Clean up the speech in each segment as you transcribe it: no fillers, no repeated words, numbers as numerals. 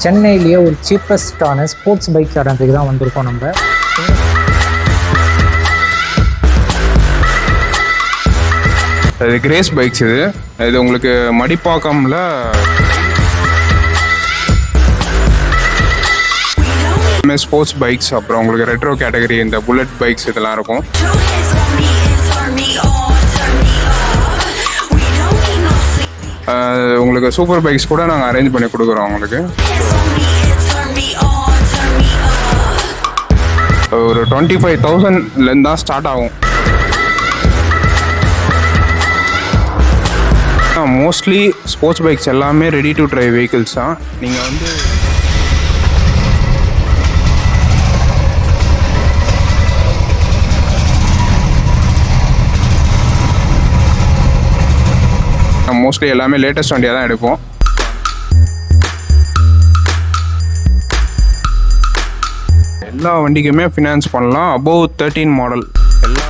சென்னையிலேயே ஒரு சீப்பஸ்டான sports bike இடத்துக்கு தான் வந்திருக்கோம் நம்ம. இது கிரேஸ் பைக்ஸ். இது உங்களுக்கு மடிப்பாக்கம்ல ஸ்போர்ட்ஸ் பைக்ஸ், அப்புறம் உங்களுக்கு ரெட்ரோ கேட்டகரி இந்த புல்லட் பைக்ஸ் இதெல்லாம் இருக்கும். உங்களுக்கு சூப்பர் பைக்ஸ் கூட நாங்கள் அரேஞ்ச் பண்ணி கொடுக்குறோம். உங்களுக்கு ஒரு 25,000 தான் ஸ்டார்ட் ஆகும். மோஸ்ட்லி ஸ்போர்ட்ஸ் பைக்ஸ் எல்லாமே ரெடி டு ட்ரைவ் வெஹிக்கிள்ஸ் தான். நீங்கள் வந்து மோஸ்ட்லி எல்லாமே லேட்டஸ்ட் வண்டியாக தான் எடுப்போம். எல்லா வண்டிக்குமே ஃபினான்ஸ் பண்ணலாம். அபோவ் 13 மாடல் எல்லா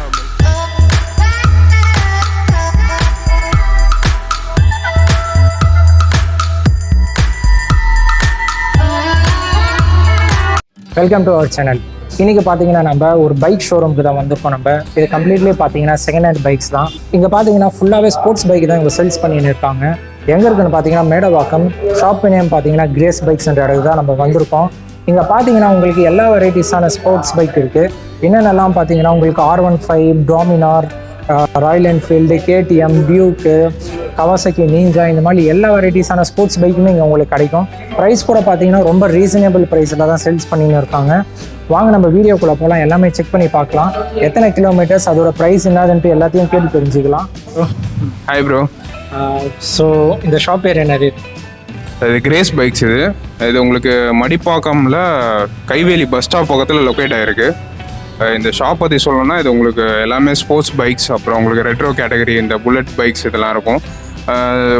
வெல்கம் டு அவர் சேனல். இன்றைக்கி பார்த்தீங்கன்னா நம்ம ஒரு பைக் ஷோரூமுக்கு தான் வந்திருக்கோம். நம்ம இது கம்ப்ளீட்லி பார்த்தீங்கன்னா செகண்ட் ஹேண்ட் பைக்ஸ் தான். இங்கே பார்த்தீங்கன்னா ஃபுல்லாகவே ஸ்போர்ட்ஸ் பைக் தான் இங்கே சேல்ஸ் பண்ணின்னு இருக்காங்க. எங்கே இருக்குன்னு பார்த்தீங்கன்னா மேடவாக்கம். ஷாப் நேம் பார்த்தீங்கன்னா கிரேஸ் பைக்ஸ்ன்ற இடத்துக்கு தான் நம்ம வந்திருக்கோம். இங்கே பார்த்தீங்கன்னா உங்களுக்கு எல்லா வெரைட்டிஸான ஸ்போர்ட்ஸ் பைக் இருக்குது. என்னென்னலாம் பார்த்தீங்கன்னா உங்களுக்கு R15, Dominar, Royal Enfield, KTM, Duke, Kawasaki, Ninja, இந்த மாதிரி எல்லா வெரைட்டிஸான ஸ்போர்ட்ஸ் பைக்குமே இங்கே உங்களுக்கு கிடைக்கும். ப்ரைஸ் கூட பார்த்தீங்கன்னா ரொம்ப ரீசனபிள் ப்ரைஸில் தான் சேல்ஸ் பண்ணின்னு இருக்காங்க. வாங்க நம்ம வீடியோக்குள்ளே போகலாம், எல்லாமே செக் பண்ணி பார்க்கலாம். எத்தனை கிலோமீட்டர்ஸ், அதோட ப்ரைஸ் என்னதுன்ட்டு எல்லாத்தையும் கேட்டு தெரிஞ்சுக்கலாம். Hi bro. ஸோ இந்த ஷாப் பேர் என்னது? இது கிரேஸ் பைக்ஸ். இது உங்களுக்கு மடிப்பாக்கம்ல கைவேலி பஸ் ஸ்டாப் பக்கத்தில் லொக்கேட் ஆகிருக்கு. இந்த ஷாப் பற்றி சொல்லணும்னா இது உங்களுக்கு எல்லாமே ஸ்போர்ட்ஸ் பைக்ஸ், அப்புறம் உங்களுக்கு ரெட்ரோ கேட்டகரி இந்த புல்லட் பைக்ஸ் இதெல்லாம் இருக்கும்.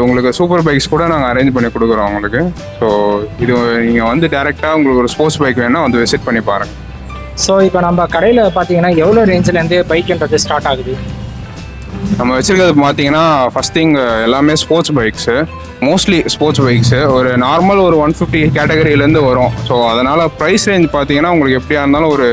உங்களுக்கு சூப்பர் பைக்ஸ் கூட நாங்கள் அரேஞ்ச் பண்ணி கொடுக்குறோம் உங்களுக்கு. ஸோ இது நீங்கள் வந்து டேரெக்டாக உங்களுக்கு ஒரு ஸ்போர்ட்ஸ் பைக் வேணால் வந்து விசிட் பண்ணி பாருங்கள். ஸோ இப்போ நம்ம கடையில் பார்த்தீங்கன்னா எவ்வளோ ரேஞ்சிலேருந்து பைக்குன்றது ஸ்டார்ட் ஆகுது? நம்ம வச்சுருக்கிறது பார்த்தீங்கன்னா ஃபஸ்ட் திங் எல்லாமே sports bikes, mostly sports bikes. ஒரு நார்மல் ஒரு 150 கேட்டகரியிலேருந்து வரும். ஸோ அதனால் ப்ரைஸ் ரேஞ்ச் பார்த்தீங்கன்னா உங்களுக்கு எப்படியா இருந்தாலும் ஒரு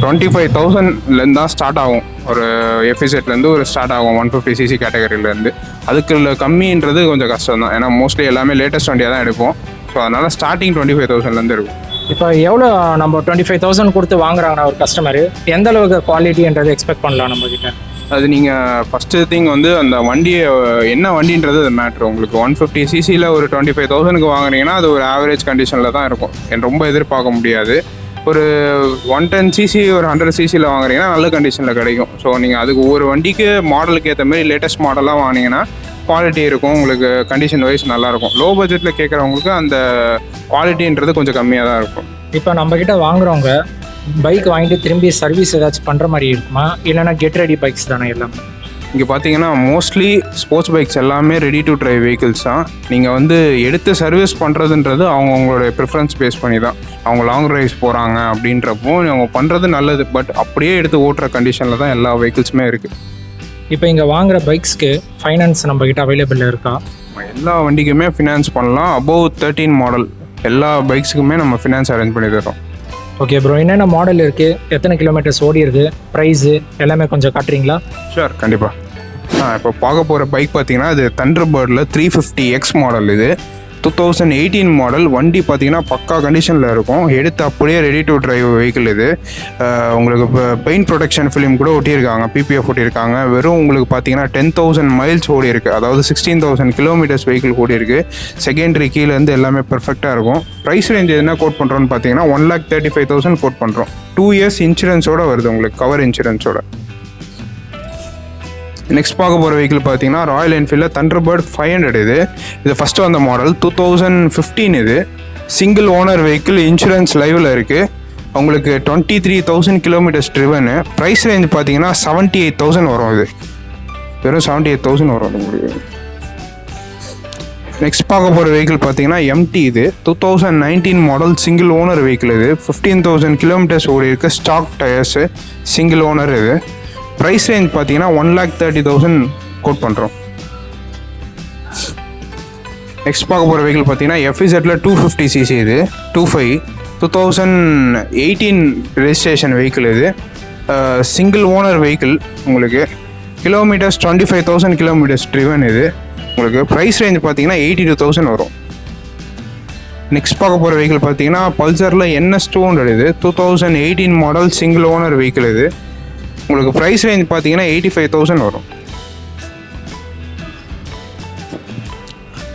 25,000 தான் ஸ்டார்ட் ஆகும். ஒரு எஃபிசெட்லேருந்து ஒரு ஸ்டார்ட் ஆகும் 150cc கேட்டகரியிலேருந்து. அதுக்கு கம்மின்றது கொஞ்சம் கஷ்டம் தான், ஏன்னா மோஸ்ட்லி எல்லாமே லேட்டஸ்ட் வண்டியாக தான் எடுப்போம். ஸோ அதனால் ஸ்டார்டிங் 25,000 இருக்கும். இப்போ எவ்வளோ நம்ம 25,000 கொடுத்து வாங்குறாங்கன்னா ஒரு கஸ்டமரு எந்த அளவுக்கு குவாலிட்டின்றது எக்ஸ்பெக்ட் பண்ணலாம் நம்மக்கிட்ட? அது நீங்கள் ஃபஸ்ட்டு திங் வந்து அந்த வண்டியை என்ன வண்டின்றது அது மேட்ரு. உங்களுக்கு 150cc ஒரு 25,000 வாங்குறீங்கன்னா அது ஒரு ஆவரேஜ் கண்டிஷனில் தான் இருக்கும். ரொம்ப எதிர்பார்க்க முடியாது. ஒரு 110cc ஒரு 100cc வாங்குறீங்கன்னா நல்ல கண்டிஷனில் கிடைக்கும். ஸோ நீங்கள் அதுக்கு ஒவ்வொரு வண்டிக்கு மாடலுக்கு ஏற்ற மாதிரி லேட்டஸ்ட் மாடலாக வாங்கினீங்கன்னா குவாலிட்டி இருக்கும், உங்களுக்கு கண்டிஷன் வைஸ் நல்லாயிருக்கும். லோ பட்ஜெட்டில் கேட்குறவங்களுக்கு அந்த குவாலிட்டின்றது கொஞ்சம் கம்மியாக தான் இருக்கும். இப்போ நம்மக்கிட்ட வாங்குறவங்க பைக் வாங்கிட்டு திரும்பி சர்வீஸ் ஏதாச்சும் பண்ணுற மாதிரி இருக்குமா, இல்லைனா கெட் ரெடி பைக்ஸ் தானே எல்லாமே? இங்கே பார்த்தீங்கன்னா மோஸ்ட்லி ஸ்போர்ட்ஸ் பைக்ஸ் எல்லாமே ரெடி டு ட்ரைவ் வெஹிக்கிள்ஸ் தான். நீங்கள் வந்து எடுத்து சர்வீஸ் பண்ணுறதுன்றது அவங்களுடைய ப்ரிஃபரன்ஸ் பேஸ் பண்ணி தான். அவங்க லாங் ட்ரைவ்ஸ் போகிறாங்க அப்படின்றப்போ அவங்க பண்ணுறது நல்லது. பட் அப்படியே எடுத்து ஓட்டுற கண்டிஷனில் தான் எல்லா வெஹிக்கிள்ஸுமே இருக்குது. இப்போ இங்கே வாங்குகிற பைக்ஸ்க்கு ஃபைனான்ஸ் நம்மக்கிட்ட அவைலபிள் இருக்கா? எல்லா வண்டிக்குமே ஃபினான்ஸ் பண்ணலாம். அபோவ் 13 மாடல் எல்லா பைக்ஸுக்குமே நம்ம ஃபினான்ஸ் அரேஞ்ச் பண்ணி தரோம். ஓகே ப்ரோ, என்னென்ன மாடல் இருக்குது, எத்தனை கிலோமீட்டர்ஸ் ஓடி இருக்குது, ப்ரைஸு எல்லாமே கொஞ்சம் காட்டுறீங்களா? ஷூர், கண்டிப்பாக. இப்போ பார்க்க போகிற பைக் பார்த்தீங்கன்னா இது தண்டர்பர்டில் 350X மாடல். இது 2018 மாடல். வண்டி பார்த்தீங்கன்னா பக்கா கண்டிஷனில் இருக்கும். எடுத்து அப்படியே ரெடி டு ட்ரைவ் வெஹிக்கிள் இது. உங்களுக்கு இப்போ பெயிண்ட் ப்ரொடெக்ஷன் ஃபிலிம் கூட ஒட்டியிருக்காங்க, PPF ஒட்டியிருக்காங்க. வெறும் உங்களுக்கு பார்த்தீங்கன்னா 10,000 மைல்ஸ் ஓடி இருக்குது, அதாவது 16,000 கிலோமீட்டர்ஸ் வெஹிக்கிள் ஓடி இருக்குது. செகண்டரி கீழேருந்து எல்லாமே பெர்ஃபெக்டாக இருக்கும். ப்ரைஸ் ரேஞ்ச் என்ன கோட் பண்ணுறோன்னு பார்த்தீங்கன்னா 1,35,000 கோட் பண்ணுறோம். 2 years இன்சூரன்ஸோடு வருது உங்களுக்கு, கவர் இன்சூரன்ஸோட. நெக்ஸ்ட் பார்க்க போகிற வெஹிக்கிள் பார்த்தீங்கன்னா ராயல் என்ஃபீல்டில் தண்டர்பர்ட் 500. இது ஃபஸ்ட்டு வந்த மாடல் 2015. இது சிங்கிள் ஓனர் வெஹிக்கிள், இன்சூரன்ஸ் லைவில் இருக்குது. உங்களுக்கு 23,000 கிலோமீட்டர்ஸ் ட்ரிவனு. ப்ரைஸ் ரேஞ்ச் பார்த்தீங்கன்னா 78,000 வரும். இது வெறும் 78,000 வரும் உங்களுக்கு. நெக்ஸ்ட் பார்க்க போகிற வெஹிக்கிள் பார்த்தீங்கன்னா MT. இது 2019 மாடல், சிங்கிள் ஓனர் வெஹிக்கிள். இது 15,000 கிலோமீட்டர்ஸ் ஓடி இருக்குது. Stock tyres, single owner. இது ப்ரைஸ் ரேஞ்ச் பார்த்தீங்கன்னா 1,30,000 கோட் பண்ணுறோம். நெக்ஸ்ட் பார்க்க போகிற வெஹிக்கிள் பார்த்தீங்கன்னா எஃப்இசெட்டில் 250cc இது 2018 ரெஜிஸ்ட்ரேஷன் வெஹிக்கிள் இது. Single owner vehicle. உங்களுக்கு கிலோமீட்டர்ஸ் 25,000 கிலோமீட்டர்ஸ் ட்ரிவன் இது. உங்களுக்கு ப்ரைஸ் ரேஞ்ச் பார்த்தீங்கன்னா 82,000 வரும். நெக்ஸ்ட் பார்க்க போகிற வெஹிக்கிள் பார்த்தீங்கன்னா பல்சரில் NS 200 இது 2018 மாடல் சிங்கிள் ஓனர் வெஹிக்கிள் இது. உங்களுக்கு ப்ரைஸ் ரேஞ்ச் பார்த்தீங்கன்னா 85,000 வரும்.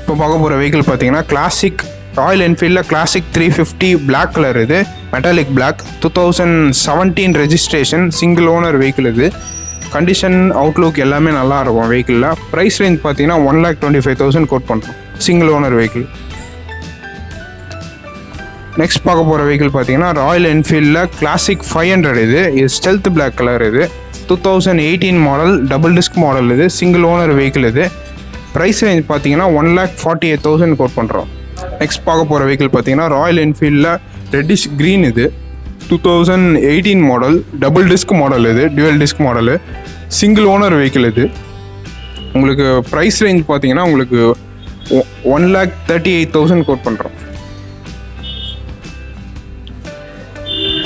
இப்போ பார்க்க போகிற வெஹிக்கிள் பார்த்தீங்கன்னா கிளாசிக் ராயல் என்ஃபீல்டில் கிளாசிக் 350 பிளாக் கலர் இது, metallic black 2017 registration single owner vehicle இது. கண்டிஷன் அவுட்லுக் எல்லாமே நல்லா இருக்கும் வெஹிக்கிளில். ப்ரைஸ் ரேஞ்ச் பார்த்தீங்கன்னா 1,25,000 கோட் பண்ணுறோம் சிங்கிள் ஓனர் வெஹிக்கிள். நெக்ஸ்ட் பார்க்க போகிற வெஹிக்கிள் பார்த்தீங்கன்னா ராயல் என்ஃபீல்டில் கிளாசிக் 500 இது ஸ்டெல்த் பிளாக் கலர் இது 2018 மாடல் டபுள் டிஸ்க் மாடல் இது, சிங்கிள் ஓனர் வெஹிக்கிள் இது. ப்ரைஸ் ரேஞ்ச் பார்த்தீங்கன்னா 1,48,000 கோட் பண்ணுறோம். நெக்ஸ்ட் பார்க்க போகிற வெஹிக்கிள் பார்த்தீங்கன்னா ராயல் என்ஃபீல்டில் ரெட்டிஷ் க்ரீன் இது 2018 மாடல் டபுள் டிஸ்க் மாடல் இது, dual disk model, single owner vehicle இது. உங்களுக்கு ப்ரைஸ் ரேஞ்ச் பார்த்தீங்கன்னா உங்களுக்கு 1,38,000 கோட் பண்ணுறோம்.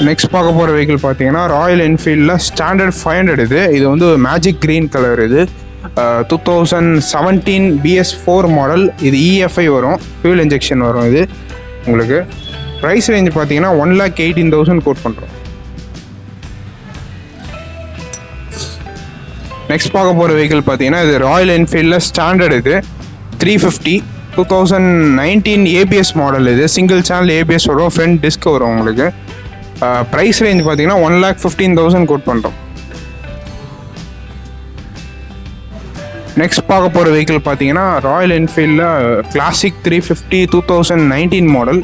நெக்ஸ்ட் பார்க்க போகிற வெஹிக்கிள் பார்த்தீங்கன்னா ராயல் என்ஃபீல்டில் ஸ்டாண்டர்ட் 500 இது வந்து மேஜிக் க்ரீன் கலர் இது 2017 BS4 மாடல் இது. EFI வரும், ஃபியூல் இன்ஜெக்ஷன் வரும் இது. உங்களுக்கு ப்ரைஸ் ரேஞ்ச் பார்த்தீங்கன்னா 1,18,000 கோட் பண்ணுறோம். நெக்ஸ்ட் பார்க்க போகிற வெஹிக்கிள் பார்த்தீங்கன்னா இது ராயல் என்ஃபீல்டில் ஸ்டாண்டர்ட் இது 350 2019 ABS மாடல் இது, சிங்கிள் சேனல் ABS வரும், ஃப்ரண்ட் டிஸ்க் வரும். உங்களுக்கு ப்ரைஸ் ரேஞ்ச் பார்த்தீங்கன்னா 1,15,000 கோட் பண்ணுறோம். நெக்ஸ்ட் பார்க்க போகிற வெஹிக்கிள் பார்த்தீங்கன்னா ராயல் என்ஃபீல்டில் classic 350 2019 model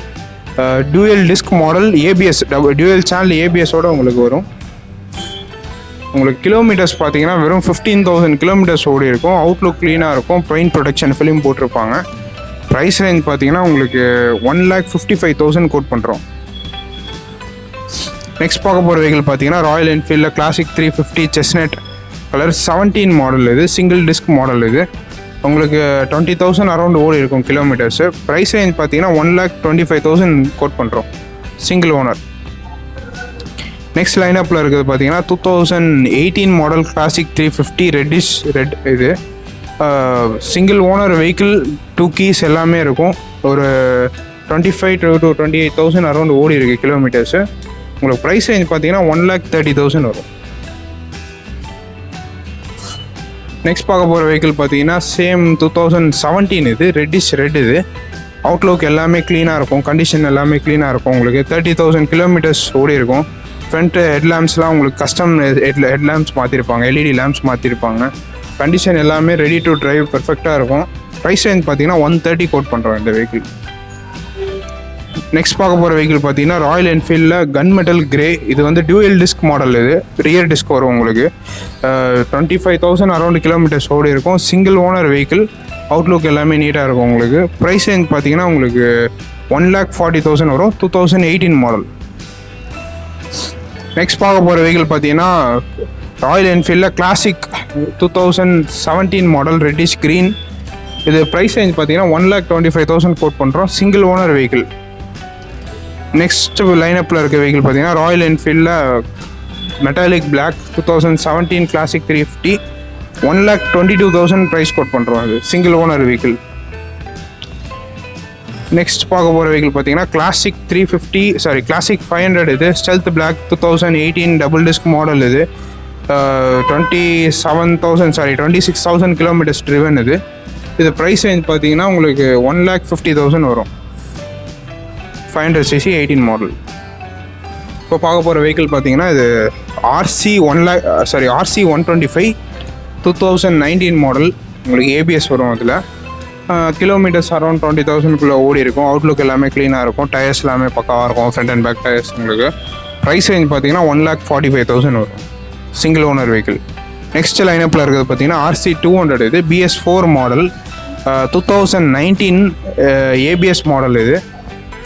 dual disc model ABS dual channel ABSோட உங்களுக்கு வரும். உங்களுக்கு கிலோமீட்டர்ஸ் பார்த்தீங்கன்னா வெறும் 15,000 கிலோமீட்டர்ஸ் ஓடி இருக்கும். அவுட்லுக் க்ளீனாக இருக்கும், பெயிண்ட் ப்ரொடெக்ஷன் ஃபிலிம் போட்டிருப்பாங்க. ப்ரைஸ் ரேஞ்ச் பார்த்தீங்கன்னா உங்களுக்கு 1,55,000 கோட் பண்ணுறோம். நெக்ஸ்ட் பார்க்க போகிற வெஹிக்கிள் பார்த்தீங்கன்னா ராயல் என்ஃபீல்டில் கிளாசிக் 350 செஸ்னட் கலர் 17 மாடல் இது, சிங்கிள் டிஸ்க் மாடல் இது. உங்களுக்கு 20,000 அரௌண்ட் ஓடி இருக்கும் கிலோமீட்டர்ஸு. ப்ரைஸ் ரேஞ்ச் பார்த்தீங்கன்னா 1,25,000 கோட் பண்ணுறோம் சிங்கிள் ஓனர். நெக்ஸ்ட் லைனப்பில் இருக்கிறது பார்த்தீங்கன்னா 2018 மாடல் கிளாசிக் 350 ரெட்டிஷ் ரெட் இது சிங்கிள் ஓனர் வெஹிக்கிள், 2 கீஸ் எல்லாமே இருக்கும். ஒரு 25 to 28,000 அரௌண்ட் ஓடி இருக்குது கிலோமீட்டர்ஸு. உங்களுக்கு ப்ரைஸ் ரேஞ்ச் பார்த்தீங்கன்னா 1,30,000 வரும். நெக்ஸ்ட் பார்க்க போகிற வெஹிக்கிள் பார்த்தீங்கன்னா சேம் 2017 இது ரெட்டிஷ் ரெட் இது. அவுட்லுக் எல்லாமே க்ளீனாக இருக்கும், கண்டிஷன் எல்லாமே க்ளீனாக இருக்கும். உங்களுக்கு 30,000 கிலோமீட்டர்ஸ் ஓடி இருக்கும். ஃப்ரண்ட் ஹெட்லாம்ப்ஸ்லாம் உங்களுக்கு கஸ்டம் ஹெட்லாம்ப்ஸ் மாற்றிருப்பாங்க, LED லேம்ப்ஸ் மாற்றிருப்பாங்க. கண்டிஷன் எல்லாமே ரெடி டு டிரைவ் பெர்ஃபெக்டாக இருக்கும். ப்ரைஸ் ரேஞ்ச் பார்த்தீங்கன்னா 130 கோட் பண்ணுறோம் இந்த வெஹிக்கிள். நெக்ஸ்ட் பார்க்க போகிற வெஹிக்கிள் பார்த்தீங்கன்னா ராயல் என்ஃபீல்டில் கன் மெட்டல் கிரே இது வந்து டியூயல் டிஸ்க் மாடல் இது, ரியர் டிஸ்க் வரும். உங்களுக்கு 25,000 அரௌண்ட் கிலோமீட்டர்ஸ் ஓடி இருக்கும். சிங்கிள் ஓனர் வெஹிக்கிள், அவுட்லுக் எல்லாமே நீட்டாக இருக்கும். உங்களுக்கு ப்ரைஸ் ரேஞ்ச் பார்த்தீங்கன்னா உங்களுக்கு 1,40,000 வரும், 2018 மாடல். நெக்ஸ்ட் பார்க்க போகிற வெஹிக்கிள் பார்த்தீங்கன்னா ராயல் என்ஃபீல்டில் கிளாசிக் 2017 மாடல் ரெட்டிஷ் க்ரீன் இது. ப்ரைஸ் ரேஞ்ச் பார்த்தீங்கன்னா 1,25,000 கோட் பண்ணுறோம் சிங்கிள் ஓனர் வெஹிக்கிள். நெக்ஸ்ட் லைனப்பில் இருக்க வெஹிக்கிள் பார்த்தீங்கன்னா ராயல் என்ஃபீல்டில் metallic black 2017 classic 350 1,22,000 price quote பண்ணுறோம். அது சிங்கிள் ஓனர் வெஹிக்கிள். நெக்ஸ்ட் பார்க்க போகிற வெஹிக்கிள் பார்த்தீங்கன்னா கிளாசிக் 350 கிளாசிக் 500 இது stealth black 2018 double disc model இது 26,000 கிலோமீட்டர்ஸ் ட்ரிவன் இது. இது ப்ரைஸ் ரேஞ்ச் பார்த்தீங்கன்னா உங்களுக்கு 1,50,000 வரும். 500cc 18 model. இப்போ பார்க்க போகிற வெஹிக்கிள் பார்த்தீங்கன்னா இது RC 125 2019 மாடல். உங்களுக்கு ABS வரும். அதில் கிலோமீட்டர்ஸ் அரௌண்ட் 20,000 ஓடி இருக்கும். அவுட்லுக் எல்லாமே க்ளீனாக இருக்கும். டயர்ஸ் எல்லாமே பக்காவாக இருக்கும், ஃப்ரண்ட் அண்ட் பேக் டயர்ஸ். உங்களுக்கு ப்ரைஸ் ரேஞ்ச் பார்த்தீங்கன்னா 1,45,000 வரும் சிங்கிள் ஓனர் வெஹிக்கிள். நெக்ஸ்ட் லைனப்பில் இருக்கிறது பார்த்தீங்கன்னா RC 200 இது BS4 மாடல் 2019 ABS மாடல் இது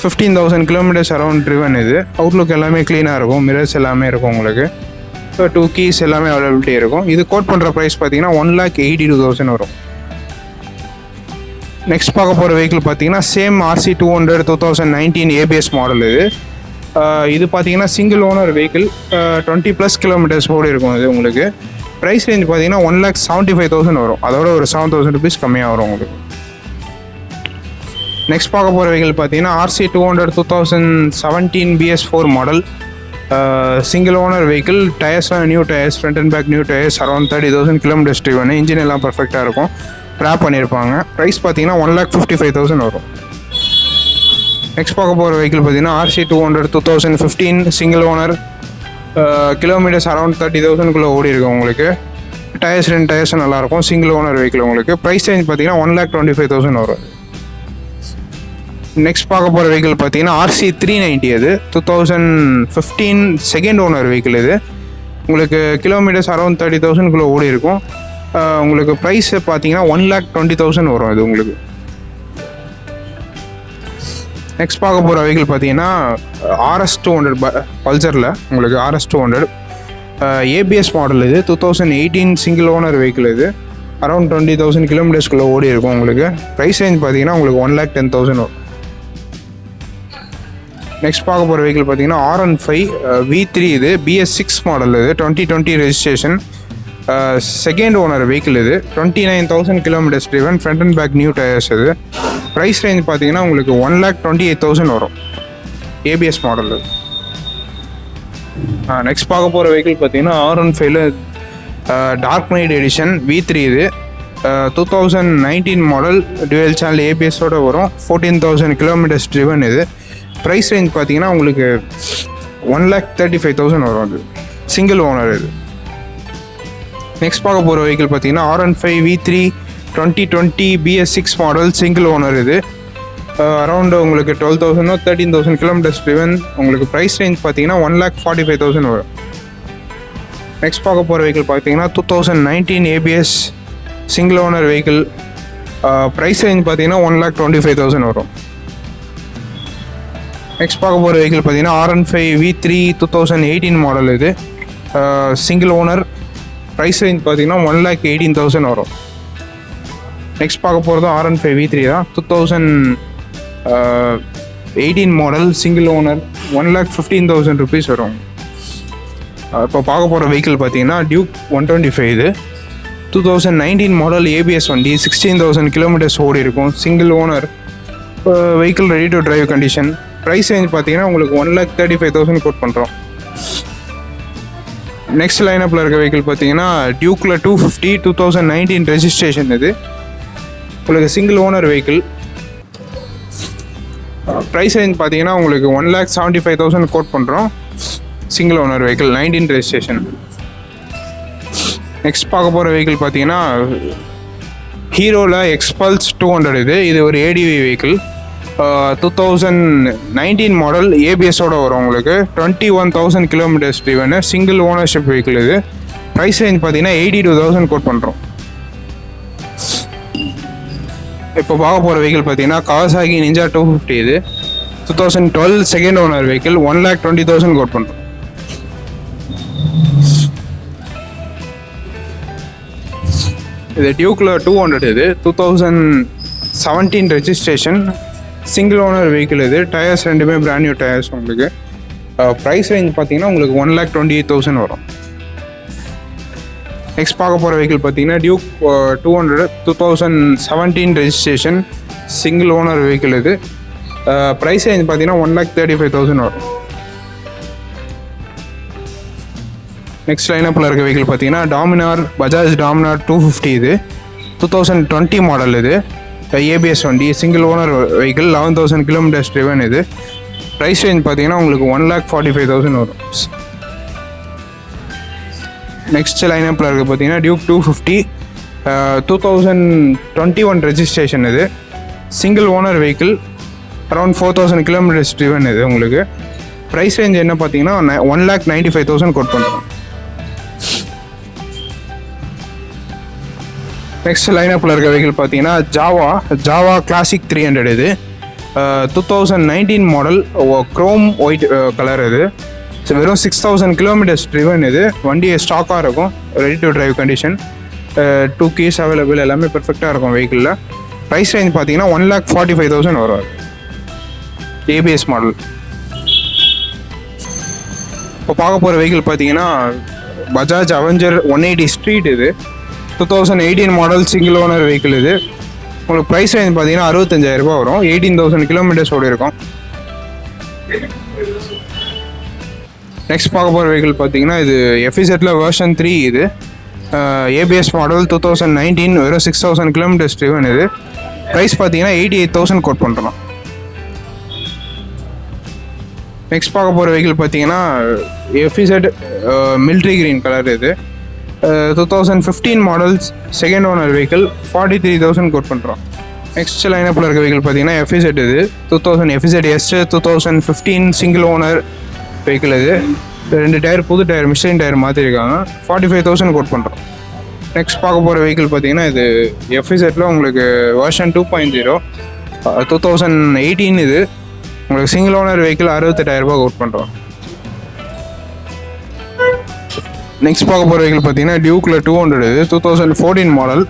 15,000 கிலோமீட்டர்ஸ் அரௌண்ட் ட்ரிவன் இது. அவுட்லுக் எல்லாமே க்ளீனாக இருக்கும், மிரர்ஸ் எல்லாமே இருக்கும். உங்களுக்கு 2 கீஸ் எல்லாமே அவைலபிலிட்டி இருக்கும். இது கோட் பண்ணுற ப்ரைஸ் பார்த்தீங்கன்னா 1,82,000 வரும். நெக்ஸ்ட் பார்க்க போகிற வெஹிக்கிள் பார்த்தீங்கன்னா சேம் RC 200 2019 ABS மாடல் இது. இது பார்த்தீங்கன்னா சிங்கிள் ஓனர் வெஹிக்கிள், 20+ கிலோமீட்டர்ஸ் ஓடி இருக்கும். இது உங்களுக்கு ப்ரைஸ் ரேஞ்ச் பார்த்தீங்கன்னா 1,75,000 வரும். அதோட ஒரு 7,000 ருபீஸ் கம்மியாக வரும் உங்களுக்கு. நெக்ஸ்ட் பார்க்க போகிற வெஹிக்கிள் பார்த்தீங்கன்னா RC 200 2017 BS4 model, single owner vehicle. டயர்ஸ்லாம் new tyres, front and back new tyres, around 30,000 kilometres driven. Engine எல்லாம் பர்ஃபெக்டாக இருக்கும், ட்ராப் பண்ணியிருப்பாங்க. ப்ரைஸ் பார்த்தீங்கன்னா 1,55,000 வரும். நெக்ஸ்ட் பார்க்க போகிற வெஹிக்கிள் பார்த்தீங்கன்னா RC 200 2015 single owner, kilometres around 30,000 ஓடி இருக்கும் உங்களுக்கு. டயர்ஸ் 2 டயர்ஸும் நல்லாயிருக்கும், சிங்கிள் ஓனர் வெஹிக்கிள் உங்களுக்கு. ப்ரைஸ் ரேஞ்ச் பார்த்தீங்கன்னா 1,25,000 வரும். நெக்ஸ்ட் பார்க்க போகிற வெஹிக்கிள் பார்த்தீங்கன்னா RC 390, அது 2015 செகண்ட் ஓனர் வெஹிக்கிள். இது உங்களுக்கு கிலோமீட்டர்ஸ் அரௌண்ட் 30,000 ஓடி இருக்கும். உங்களுக்கு ப்ரைஸ் பார்த்தீங்கன்னா 1,20,000 வரும் இது உங்களுக்கு. நெக்ஸ்ட் பார்க்க போகிற வெஹிக்கிள் பார்த்தீங்கன்னா RS 200 பல்சரில் உங்களுக்கு RS 200 ABS மாடல். இது 2018 சிங்கிள் ஓனர் வெஹிக்கிள். இது அரௌண்ட் 20,000 கிலோமீட்டர்ஸ்குள்ளே ஓடி இருக்கும் உங்களுக்கு. ப்ரைஸ் ரேஞ்ச் பார்த்தீங்கன்னா உங்களுக்கு 1,10,000 வரும். நெக்ஸ்ட் பார்க்க போகிற வெஹிக்கிள் பார்த்தீங்கன்னா R15 V3, இது BS6 மாடல். இது 2020 ரெஜிஸ்ட்ரேஷன், செகண்ட் ஓனர் வெஹிக்கிள். இது 29,000 kilometres driven, front and back new tyres. இது ப்ரைஸ் ரேஞ்ச் பார்த்தீங்கன்னா உங்களுக்கு 1,28,000 வரும், ABS மாடல். நெக்ஸ்ட் பார்க்க போகிற வெஹிக்கிள் பார்த்தீங்கன்னா R15 dark night edition V3. இது 2019 மாடல், டுவெல் சேனல் ABS-ஓட வரும், 14,000 கிலோமீட்டர்ஸ் ட்ரிவன். இது ப்ரைஸ் ரேஞ்ச் பார்த்தீங்கன்னா உங்களுக்கு 1,35,000 வரும். அது சிங்கிள் ஓனர். இது நெக்ஸ்ட் பார்க்க போகிற வெஹிக்கிள் பார்த்தீங்கன்னா R15 V3 2020 BS6 model, single owner. இது அரௌண்ட் உங்களுக்கு 12,000 13,000 கிலோமீட்டர்ஸ் ட்ரிவன். உங்களுக்கு ப்ரைஸ் ரேஞ்ச் பார்த்தீங்கன்னா 1,45,000 வரும். நெக்ஸ்ட் பார்க்க போகிற வெஹிக்கிள் பார்த்தீங்கன்னா 2019 ABS single owner vehicle. Price range பார்த்தீங்கன்னா 1,25,000 வரும். நெக்ஸ்ட் பார்க்க போகிற வெஹிக்கிள் பார்த்தீங்கன்னா R15 V3 2018 மாடல். இது சிங்கிள் ஓனர். ப்ரைஸ் ரேஞ்ச் பார்த்தீங்கன்னா 1,18,000 வரும். நெக்ஸ்ட் பார்க்க போகிறதும் R15 V3 தான், 2018 மாடல், சிங்கிள் ஓனர், 1,15,000 ருபீஸ் வரும். இப்போ பார்க்க போகிற வெஹிக்கிள் பார்த்தீங்கன்னா டியூக் 125. இது 2019 மாடல், ABS வண்டி, 16,000 கிலோமீட்டர்ஸ் ஓடி இருக்கும், single owner vehicle, ready to drive condition. Price range பார்த்தீங்கன்னா உங்களுக்கு 1,35,000 கோட் பண்ணுறோம். நெக்ஸ்ட் லைனப்பில் இருக்க வெஹிக்கிள் பார்த்தீங்கன்னா டியூக்கில் 250 2019 ரெஜிஸ்ட்ரேஷன். இது உங்களுக்கு single owner vehicle. Price range பார்த்தீங்கன்னா உங்களுக்கு 1,75,000 கோட் பண்ணுறோம், single owner vehicle, 19 registration. Next பார்க்க போகிற வெஹிக்கிள் பார்த்தீங்கன்னா ஹீரோவில் எக்ஸ்பல்ஸ் 200. இது ஒரு ADV வெஹிக்கிள், 2019 மாடல், ABS-ஓட வரும் உங்களுக்கு. 21,000 kilometres driven, single ownership vehicle. இது ப்ரைஸ் ரேஞ்ச் பார்த்தீங்கன்னா 82,000 கோட் பண்ணுறோம். இப்போ பார்க்க போகிற வெஹிக்கிள் பார்த்தீங்கன்னா Kawasaki Ninja 250. இது 2012 செகண்ட் ஓனர் வெஹிக்கிள், 1,20,000 கோட் பண்ணுறோம். இது டியூக்கில் 200. இது 2017 ரெஜிஸ்ட்ரேஷன், சிங்கிள் ஓனர் வெஹிக்கிள். இது டயர்ஸ் ரெண்டுமே பிராண்ட் நியூ டயர்ஸ் உங்களுக்கு. ப்ரைஸ் ரேஞ்ச் பார்த்தீங்கன்னா உங்களுக்கு 1,28,000 வரும். நெக்ஸ்ட் பார்க்க போகிற வெஹிக்கிள் பார்த்தீங்கன்னா Duke 200 2017 registration, single owner vehicle. இது ப்ரைஸ் ரேஞ்ச் பார்த்தீங்கன்னா 1,35,000 வரும். நெக்ஸ்ட் லைனப்பில் இருக்க வெஹிக்கிள் பார்த்தீங்கன்னா டாமினார், பஜாஜ் டாமினார் 250. இது 2020 மாடல். இது ABS வண்டி, single owner vehicle, 11,000 kilometres driven. இது ப்ரைஸ் ரேஞ்ச் பார்த்தீங்கன்னா உங்களுக்கு 1,45,000 வரும். நெக்ஸ்ட் லைனப்பில் இருக்க பார்த்தீங்கன்னா டியூக் 250 2021 ரெஜிஸ்ட்ரேஷன். இது single owner vehicle, around 4,000 kilometres driven. இது உங்களுக்கு ப்ரைஸ் ரேஞ்ச் என்ன பார்த்தீங்கன்னா 1,95,000 கோட் பண்ணுறோம். நெக்ஸ்ட் லைனப்பில் இருக்க வெஹிக்கிள் பார்த்தீங்கன்னா ஜாவா கிளாசிக் 300. இது 2019 மாடல், க்ரோம் ஒயிட் கலர். இது வெறும் 6,000 கிலோமீட்டர்ஸ் ட்ரிவன். இது வண்டி ஸ்டாக்காக இருக்கும், ready to drive condition, 2 keys available, எல்லாமே பெர்ஃபெக்டாக இருக்கும் வெஹிக்கிளில். ப்ரைஸ் ரேஞ்ச் பார்த்தீங்கன்னா 1,45,000 வரும். ABS model. இப்போ பார்க்க போகிற வெஹிக்கிள் பார்த்தீங்கன்னா பஜாஜ் அவெஞ்சர் 180 ஸ்ட்ரீட். இது 2018 மாடல் சிங்கிள் ஓனர் வெஹிக்கிள். இது உங்களுக்கு ப்ரைஸ் ரேஞ்ச் பார்த்தீங்கன்னா 65,000 ரூபாய் வரும். 18,000 கிலோமீட்டர்ஸ் ஓடி இருக்கும். நெக்ஸ்ட் பார்க்க போகிற வெஹிக்கிள் பார்த்தீங்கன்னா இது எஃப்இசெட்டில் வெர்ஷன் 3. இது ஏபிஎஸ் மாடல் 2019, வெறும் 6,000 கிலோமீட்டர்ஸ் ட்ரிவன். இது ப்ரைஸ் பார்த்தீங்கன்னா 88,000 கோட் பண்ணுறோம். நெக்ஸ்ட் பார்க்க போகிற வெஹிக்கிள் பார்த்தீங்கன்னா எஃப்இசெட் மிலிட்ரி க்ரீன் கலர். இது 2015 models second owner vehicle. 43,000 quote பண்ணுறோம். நெக்ஸ்ட் லைனப்பில் இருக்க வெஹிக்கிள் பார்த்தீங்கன்னா எஃப்இசெட். இது 2000 FZ S 2015 single owner vehicle. இது 2 டயர் புது டயர் மிஷின் டயர் மாற்றிருக்காங்க. 45,000 கோட் பண்ணுறோம். நெக்ஸ்ட் பார்க்க போகிற வெஹிக்கிள் பார்த்தீங்கன்னா இது எஃப்இசெட்டில் உங்களுக்கு வெர்ஷன் 2.0 2018. இது உங்களுக்கு சிங்கிள் ஓனர் வெஹிக்கிள் 68,000 ரூபாய் கோட் பண்ணுறோம். நெக்ஸ்ட் பார்க்க போகிற வெஹிக்கிள் பார்த்தீங்கன்னா டியூக்கில் 200. இது 2014 model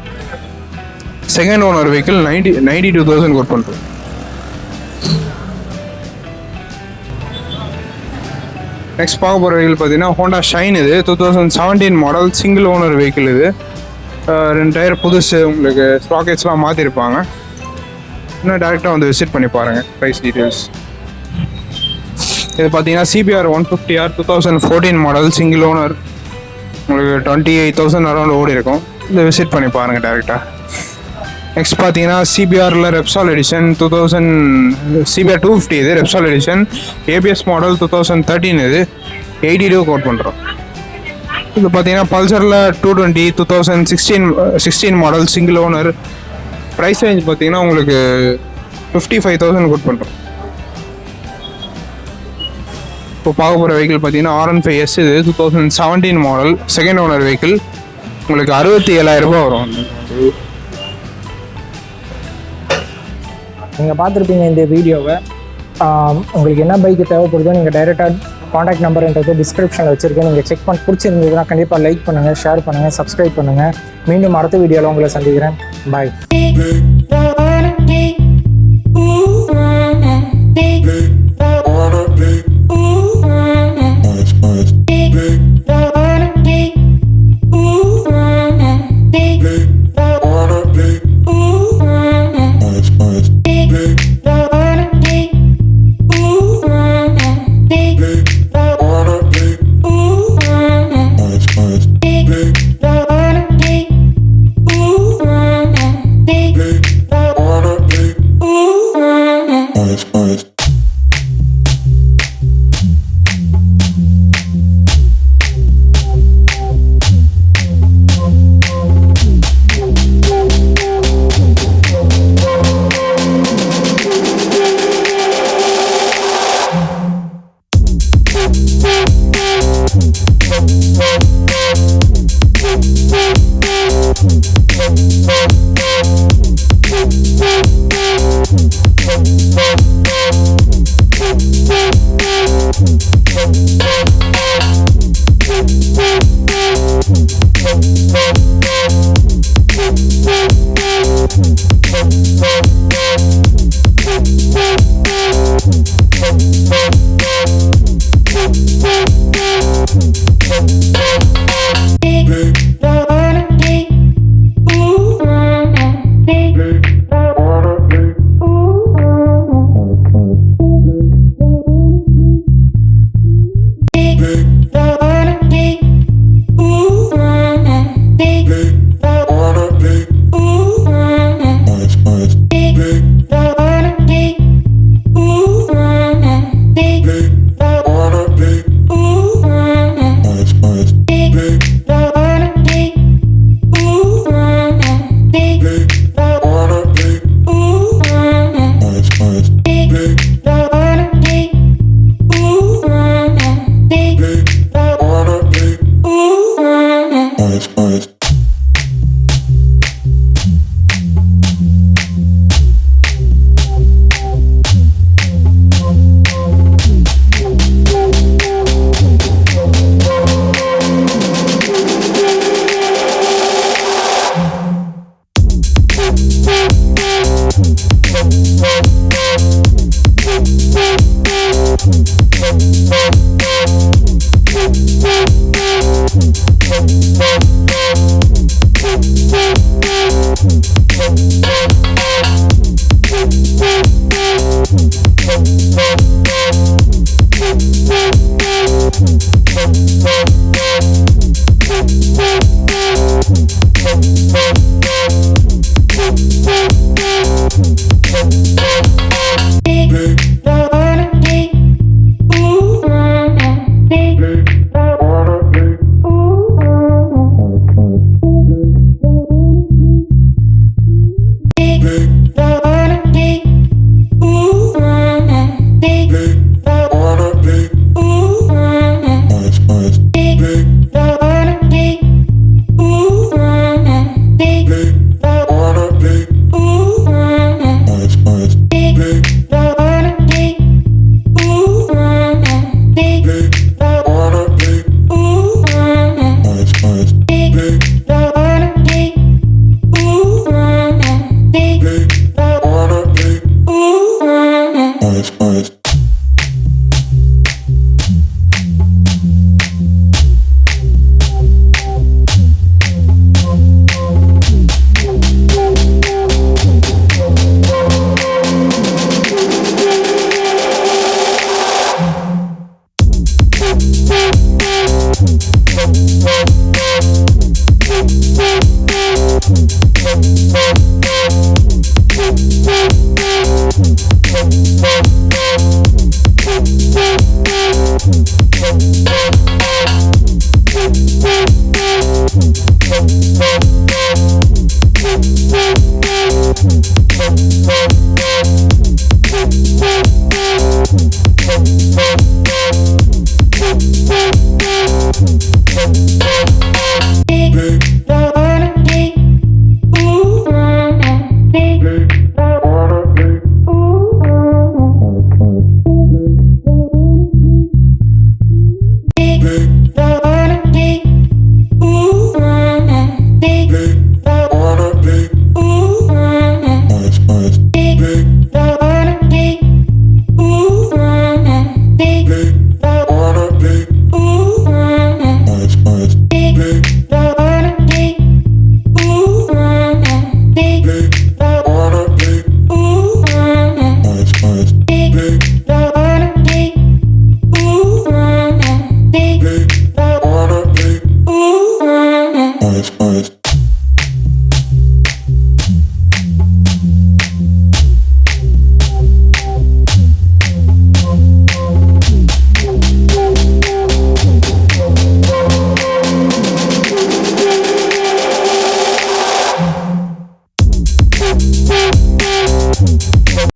second owner vehicle. 92,000 quote பண்ணுறோம். நெக்ஸ்ட் பார்க்க போகிற வெஹிக்கிள் பார்த்தீங்கன்னா ஹோண்டா ஷைன். இது 2017 மாடல் சிங்கிள் ஓனர் வெஹிக்கிள். இது 2 டயர் புதுசு. உங்களுக்கு ஸ்ப்ராக்கெட்ஸ்லாம் மாற்றிருப்பாங்க. இன்னும் டேரெக்டாக வந்து விசிட் பண்ணி பாருங்கள். ப்ரைஸ் டீட்டெயில்ஸ் இது பார்த்தீங்கன்னா CBR 150R 2014 model single owner. உங்களுக்கு 28,000 அரௌண்ட் ஓடி இருக்கும். இதை விசிட் பண்ணி பாருங்கள் டேரெக்டாக. நெக்ஸ்ட் பார்த்தீங்கன்னா சிபிஆரில் ரெப்சால் எடிஷன் 2000 CBR 250. இது ரெப்சால் எடிஷன் ஏபிஎஸ் மாடல் 2013. இது 82 கோட் பண்ணுறோம். இது பார்த்தீங்கன்னா பல்சரில் 220 2016 model single owner. Price range பார்த்தீங்கன்னா உங்களுக்கு 55,000 கோட் பண்ணுறோம். இப்போ பார்க்க போகிற வெஹிக்கிள் பார்த்தீங்கன்னா R15S. இது 2017 மாடல் செகண்ட் ஓனர் வெஹிக்கிள். உங்களுக்கு 67,000 ரூபாய் வரும். நீங்கள் பார்த்துருப்பீங்க இந்த வீடியோவை. உங்களுக்கு என்ன பைக்கு தேவைப்படுதோ நீங்கள் டைரெக்டாக காண்டாக்ட் நம்பர்ன்றது டிஸ்கிரிப்ஷனில் வச்சுருக்கேன். நீங்கள் செக் பண்ணி பிடிச்சிருந்ததுன்னா கண்டிப்பாக லைக் பண்ணுங்கள், ஷேர் பண்ணுங்கள், சப்ஸ்கிரைப் பண்ணுங்கள். மீண்டும் அடுத்த வீடியோவில் உங்களை சந்திக்கிறேன். பாய்.